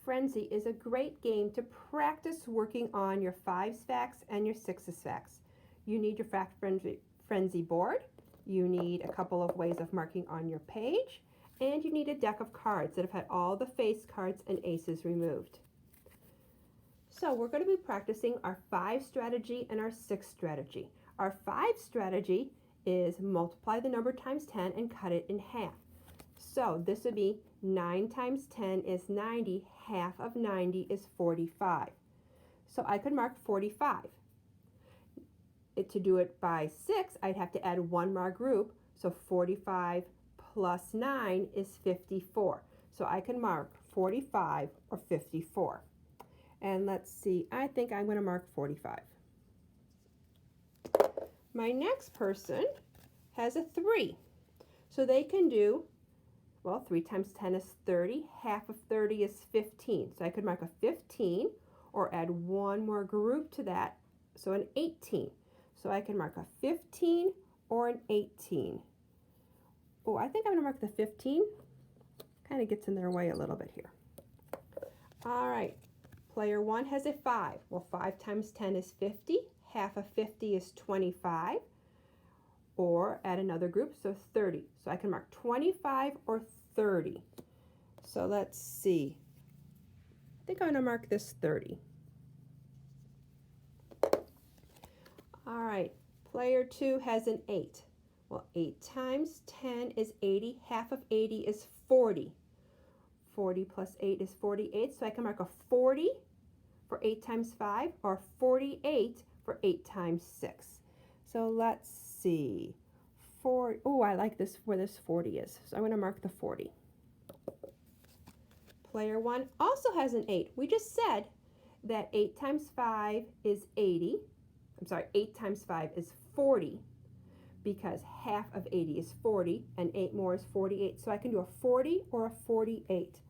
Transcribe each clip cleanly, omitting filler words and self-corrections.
Frenzy is a great game to practice working on your 5s facts and your 6s facts. You need your Fact Frenzy board, you need a couple of ways of marking on your page, and you need a deck of cards that have had all the face cards and aces removed. So we're going to be practicing our 5 strategy and our 6 strategy. Our 5 strategy is multiply the number times 10 and cut it in half. So this would be 9 times 10 is 90, half of 90 is 45. So I could mark 45. To do it by 6, I'd have to add one more group, so 45 plus 9 is 54. So I can mark 45 or 54. And let's see, I think I'm going to mark 45. My next person has a 3. So they can do, well, 3 times 10 is 30. Half of 30 is 15. So I could mark a 15 or add one more group to that, so an 18. So I can mark a 15 or an 18. Oh, I think I'm going to mark the 15. Kind of gets in their way a little bit here. All right. Player 1 has a 5. Well, 5 times 10 is 50. Half of 50 is 25. Or add another group, so 30. So I can mark 25 or 30. So let's see. I think I'm going to mark this 30. All right. Player 2 has an 8. Well, 8 times 10 is 80. Half of 80 is 40. 40 plus 8 is 48. So I can mark a 40 for 8 times 5 or 48 for 8 times 6. So let's see. Oh, I like this where this 40 is. So I'm going to mark the 40. Player 1 also has an 8. We just said that 8 times 5 is 80. I'm sorry, 8 times 5 is 40 because half of 80 is 40 and 8 more is 48. So I can do a 40 or a 48.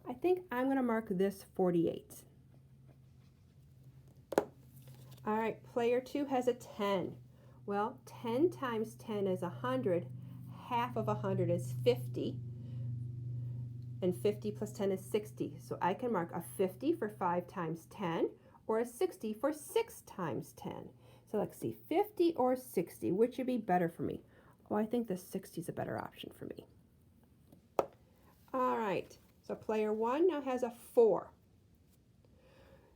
I think I'm going to mark this 48. All right, player 2 has a 10. Well, 10 times 10 is 100. Half of 100 is 50. And 50 plus 10 is 60. So I can mark a 50 for 5 times 10 or a 60 for 6 times 10. So let's see, 50 or 60, which would be better for me? Oh, I think the 60 is a better option for me. All right, so player 1 now has a 4.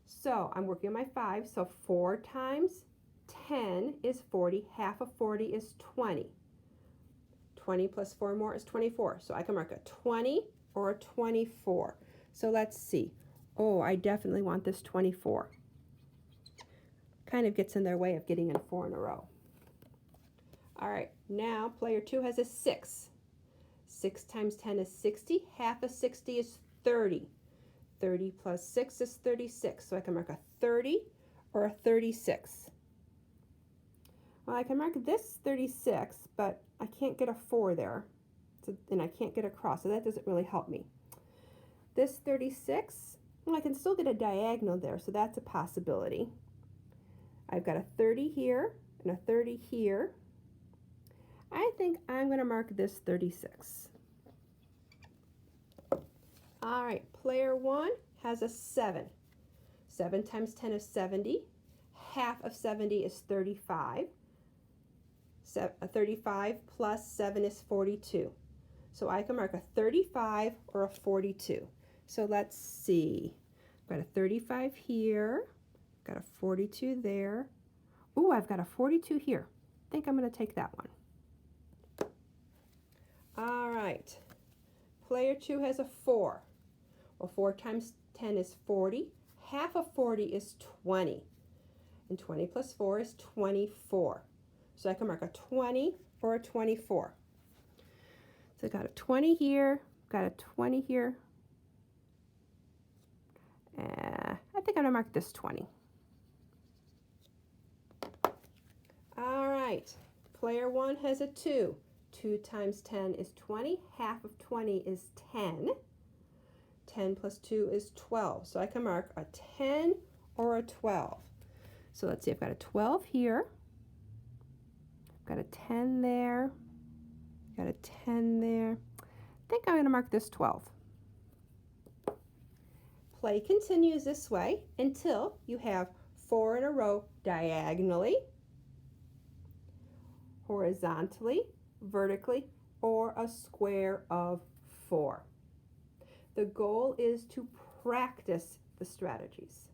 So I'm working on my 5, so 4 times 10 is 40. Half of 40 is 20. 20 plus 4 more is 24. So I can mark a 20 or a 24. So let's see. Oh, I definitely want this 24. Kind of gets in their way of getting in 4 in a row. All right, now player 2 has a 6. 6 times 10 is 60. Half of 60 is 30. 30 plus 6 is 36. So I can mark a 30 or a 36. Well, I can mark this 36, but I can't get a 4 there. And I can't get a cross, so that doesn't really help me. This 36, well, I can still get a diagonal there, so that's a possibility. I've got a 30 here and a 30 here. I think I'm going to mark this 36. All right, player 1 has a 7. 7 times 10 is 70. Half of 70 is 35. 35 plus 7 is 42. So I can mark a 35 or a 42. So let's see. I've got a 35 here. Got a 42 there. Ooh, I've got a 42 here. I think I'm going to take that one. All right. Player 2 has a 4. Well, 4 times 10 is 40. Half of 40 is 20. And 20 plus 4 is 24. So I can mark a 20 or a 24. So I got a 20 here, got a 20 here. I think I'm going to mark this 20. All right, player 1 has a 2. 2 times 10 is 20. Half of 20 is 10. 10 plus 2 is 12. So I can mark a 10 or a 12. So let's see, I've got a 12 here. Got a 10 there. Got a 10 there. I think I'm going to mark this 12. play continues this way until you have 4 in a row diagonally, horizontally, vertically, or a square of 4. The goal is to practice the strategies.